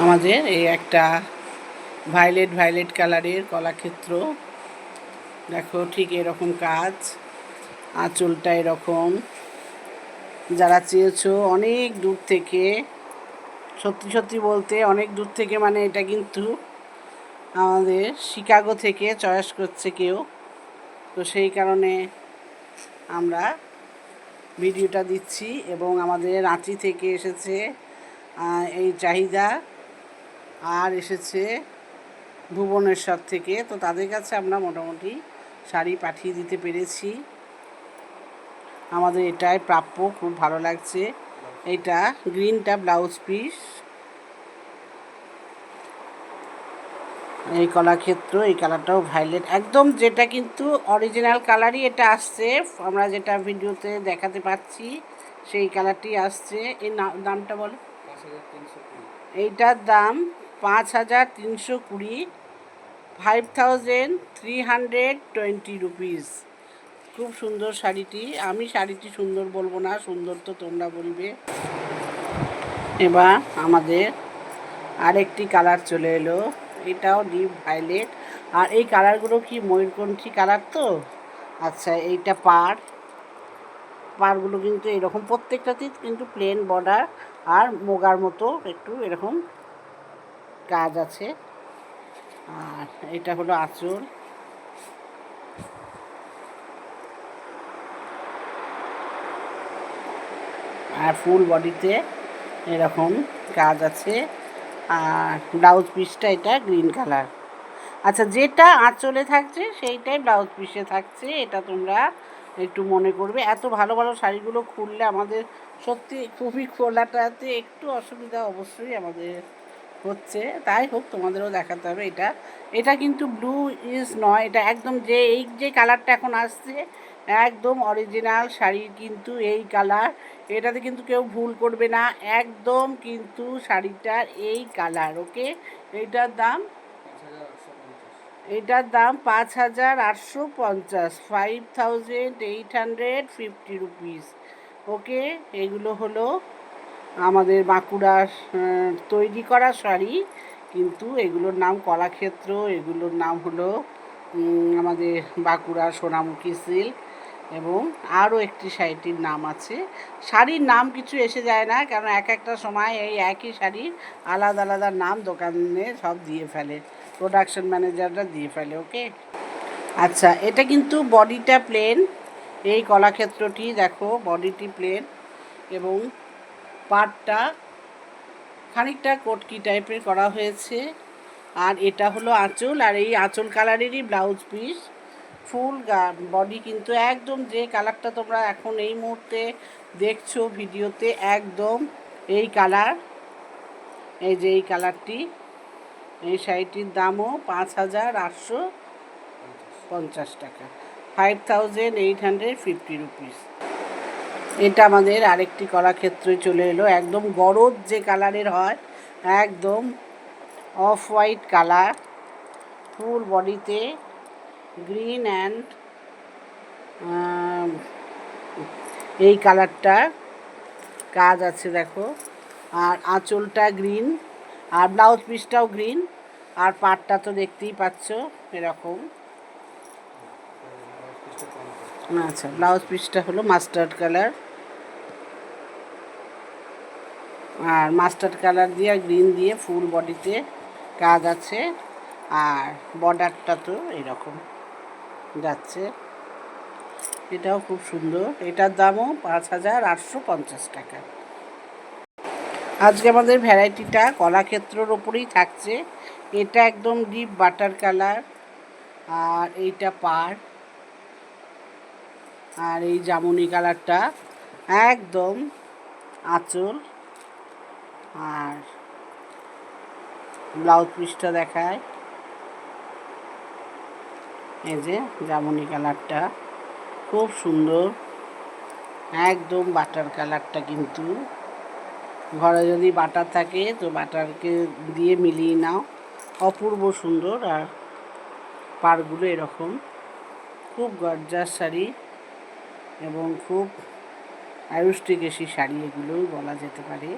আমাদের এই একটা ভায়োলেট ভায়োলেট কালারের কলাক্ষেত্র। দেখো ঠিক এরকম কাজ, আঁচলটা এরকম। যারা চেয়েছো অনেক দূর থেকে, সত্যি সত্যি বলতে অনেক দূর থেকে, মানে এটা কিন্তু আমাদের শিকাগো থেকে চয়েস করছে কেউ, তো সেই কারণে আমরা ভিডিওটা দিচ্ছি। এবং আমাদের রাঁচি থেকে এসেছে এই চাহিদা, আর এসেছে ভুবনেশ্বর থেকে। তো তাদের কাছে আমরা মোটামুটি শাড়ি পাঠিয়ে দিতে পেরেছি। আমাদের এটাই প্রাপ্য, খুব ভালো লাগছে। এটা গ্রিনটা ব্লাউজ পিস, এই কলাক্ষেত্র, এই কালারটাও ভায়োলেট একদম, যেটা কিন্তু অরিজিনাল কালারই এটা আসছে। আমরা যেটা ভিডিওতে দেখাতে পাচ্ছি সেই কালারটি আসছে। এই দামটা বলো। এইটার দাম 5320, 5320 রুপিস। খুব সুন্দর শাড়িটি। আমি শাড়িটি সুন্দর বলবো না, সুন্দর তো তোমরা বলবে। এবার আমাদের আরেকটি কালার চলে এলো, এটাও ডিপ ভায়োলেট। আর এই কালারগুলো কি ময়ূরকণ্ঠী কালার তো। আচ্ছা, এইটা পাড়গুলো কিন্তু এরকম, প্রত্যেকটাতেই কিন্তু প্লেন বর্ডার আর মোগার মতো একটু এরকম কাজ আছে। আর এটা হলো আঁচল। আর ফুল বডিতে এরকম কাজ আছে। আর ব্লাউজ পিসটা এটা গ্রিন কালার। আচ্ছা, যেটা আঁচলে থাকছে সেইটাই ব্লাউজ পিসে থাকছে, এটা তোমরা একটু মনে করবে। এত ভালো ভালো শাড়িগুলো খুললে আমাদের সত্যি খুবই খোলাটাতে একটু অসুবিধা অবশ্যই আমাদের হচ্ছে। তাই হোক, তোমাদেরও দেখাতে হবে। এটা কিন্তু ব্লু ইজ নয়, এটা একদম এই যে কালারটা এখন আসছে একদম অরিজিনাল শাড়ির কিন্তু এই কালার। এটাতে কিন্তু কেউ ভুল করবে না, একদম কিন্তু শাড়িটার এই কালার। ওকে, এইটার দাম 5850, 5850 রুপিস। ওকে, এগুলো হলো আমাদের বাঁকুড়ার তৈরি করা শাড়ি, কিন্তু এগুলোর নাম কলাক্ষেত্র, এগুলোর নাম হলো আমাদের বাঁকুড়া সোনামুখী সিল্ক। এবং আরও একটি শাড়িটির নাম আছে। শাড়ির নাম কিছু এসে যায় না, কারণ এক একটা সময় এই একই শাড়ির আলাদা আলাদা নাম দোকানে সব দিয়ে ফেলে, প্রোডাকশন ম্যানেজাররা দিয়ে ফেলে। ওকে, আচ্ছা, এটা কিন্তু বডিটা প্লেন। এই কলাক্ষেত্রটি দেখো বডিটি প্লেন এবং পাটটা খানিকটা কটকি টাইপের করা হয়েছে। আর এটা হলো আঁচল, আর এই আঁচল কালারেরই ব্লাউজ পিস। ফুল বডি কিন্তু একদম যে কালারটা তোমরা এখন এই মুহূর্তে দেখছো ভিডিওতে, একদম এই কালার। এই যে এই কালারটি, এই শাড়িটির দামও 5850 টাকা, 5850 রুপিস। এটা আমাদের আরেকটি কলাক্ষেত্রে চলে এলো, একদম গরজ যে কালারের হয়, একদম অফ হোয়াইট কালার, ফুল বডিতে গ্রিন অ্যান্ড এই কালারটা কাজ আছে দেখো। আর আঁচলটা গ্রিন, আর ব্লাউজ পিসটাও গ্রিন, আর পাটটা তো দেখতেই পাচ্ছ এরকম। আচ্ছা, ব্লাউজ পিসটা হলো মাস্টার্ড কালার, আর মাস্টার্ড কালার দিয়ে আর গ্রিন দিয়ে ফুল বডিতে কাজ আছে। আর বর্ডারটা তো এরকম যাচ্ছে, এটাও খুব সুন্দর। এটার দামও 5850 টাকা। আজকে আমাদের ভ্যারাইটিটা কলাক্ষেত্রর ওপরেই থাকছে। এটা একদম ডিপ বাটার কালার, আর এইটা পাড়, আর এই জামুনি কালারটা একদম আঁচল। আর ব্লাউজ পিসটা দেখায়, এই যে জামুনি কালারটা খুব সুন্দর, একদম বাটার কালারটা। কিন্তু ঘরে যদি বাটার থাকে তো বাটারকে দিয়ে মিলিয়ে নাও, অপূর্ব সুন্দর। আর পাড়গুলো এরকম, খুব গর্জাস শাড়ি এবং খুব আয়ুষ্টিকেশী শাড়ি এগুলোই বলা যেতে পারে।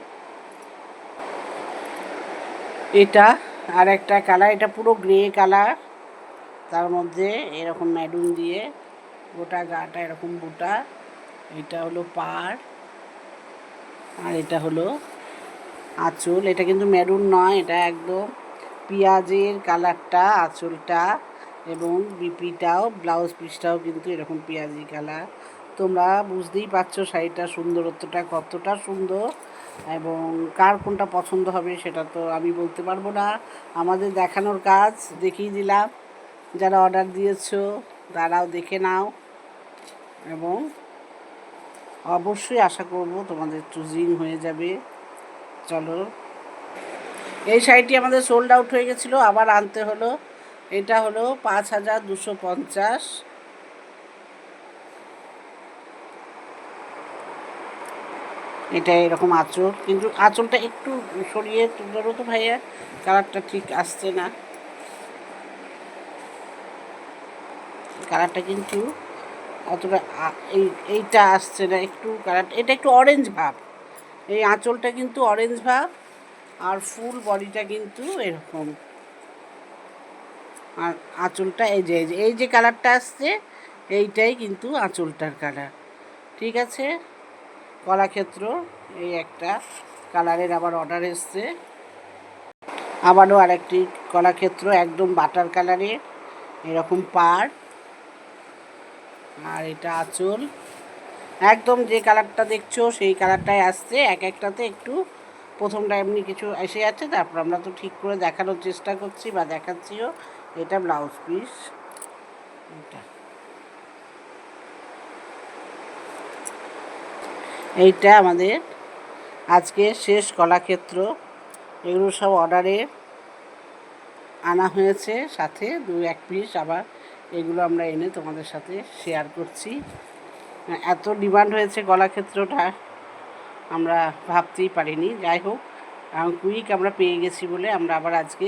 এটা আর একটা কালার, এটা পুরো গ্রে কালার, তার মধ্যে এরকম ম্যারুন দিয়ে গোটা গাটা এরকম বুটা। এটা হলো পাড়, আর এটা হলো আঁচল। এটা কিন্তু মেরুন নয়, এটা একদম পেঁয়াজের কালারটা আঁচলটা, এবং বিপিটাও ব্লাউজ পিসটাও কিন্তু এরকম পেঁয়াজি কালার। তোমরা বুঝতেই পারছো শাড়িটার সুন্দরত্বটা কতটা সুন্দর, এবং কার কোনটা পছন্দ হবে সেটা তো আমি বলতে পারবো না। আমাদের দেখানোর কাজ দেখিয়ে দিলাম, যারা অর্ডার দিয়েছো তারাও দেখে নাও, এবং অবশ্যই আশা করব তোমাদের চুজিং হয়ে যাবে। চলো, এই শাড়িটি আমাদের সোল্ড আউট হয়ে গেছিলো, আবার আনতে হলো। এটা হলো 5250। এটা এরকম আঁচল, কিন্তু আঁচলটা একটু সরিয়ে ধরো তো ভাইয়া, কালারটা ঠিক আসছে না, কালারটা কিন্তু অতটা এইটা আসছে না, একটু কালার, এটা একটু অরেঞ্জ ভাব, এই আঁচলটা কিন্তু অরেঞ্জ ভাব, আর ফুল বডিটা কিন্তু এরকম। আর আঁচলটা এই যে কালারটা আসছে, এইটাই কিন্তু আঁচলটার কালার। ঠিক আছে, কলাক্ষেত্র এই একটা কালারের আবার অর্ডার এসছে। আবারও আরেকটি কলাক্ষেত্র একদম বাটার কালারের, এরকম পাড়, আর এটা আঁচল। একদম যে কালারটা দেখছো সেই কালারটাই আসছে, এক একটাতে একটু প্রথমটা এমনি কিছু এসে যাচ্ছে, তারপর আমরা তো ঠিক করে দেখানোর চেষ্টা করছি বা দেখাচ্ছিও। এটা ব্লাউজ পিস, এটা এইটা আমাদের আজকে শেষ কলাক্ষেত্র। এগুলো সব অর্ডারে আনা হয়েছে, সাথে 2-1 পিস আবার এগুলো আমরা এনে তোমাদের সাথে শেয়ার করছি। এত ডিমান্ড হয়েছে কলাক্ষেত্রটা আমরা ভাবতেই পারিনি। যাই হোক, কুইক আমরা পেয়ে গেছি বলে আমরা আবার আজকে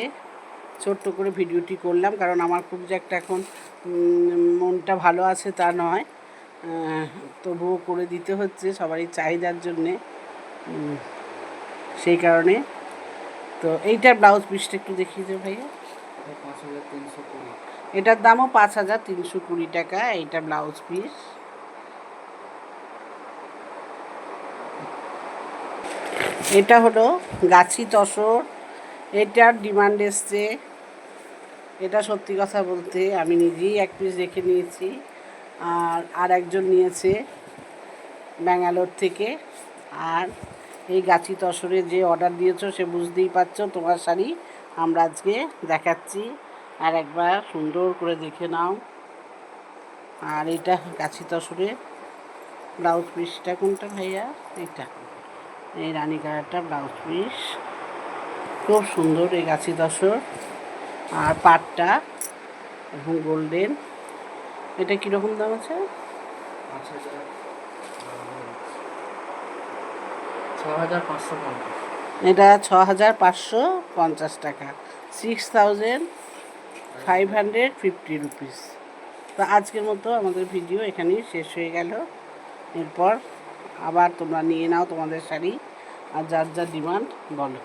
ছোট্ট করে ভিডিওটি করলাম, কারণ আমার খুব যে একটা এখন মনটা ভালো আছে তা নয়, তবুও করে দিতে হচ্ছে সবারই চাহিদার জন্যে, সেই কারণে। তো এইটার ব্লাউজ পিসটা একটু দেখিয়ে দেবো ভাইয়া। 5320, এটার দামও 5320 টাকা। এইটা ব্লাউজ পিস। এটা হলো গাছি তসর, এটার ডিমান্ড এসছে। এটা সত্যি কথা বলতে আমি নিজেই 1 পিস রেখে নিয়েছি, আর একজন নিয়েছে ব্যাঙ্গালোর থেকে। আর এই গাছি তসরে যে অর্ডার দিয়েছো সে বুঝতেই পারছো তোমার শাড়ি আমরা আজকে দেখাচ্ছি, আর একবার সুন্দর করে দেখে নাও। আর এটা গাছি তসরে ব্লাউজ পিসটা কোনটা ভাইয়া, এইটা এই রানী কালারটা ব্লাউজ পিস, খুব সুন্দর এই গাছি তসর। আর পাটটা এখন গোল্ডেন। এটা কীরকম দাম আছে? 6550। এটা 6550 টাকা, 6550 রুপিস। তো আজকের মতো আমাদের ভিডিও এখানেই শেষ হয়ে গেল। এরপর আবার তোমরা নিয়ে নাও তোমাদের শাড়ি, আর যার যার ডিমান্ড বলো।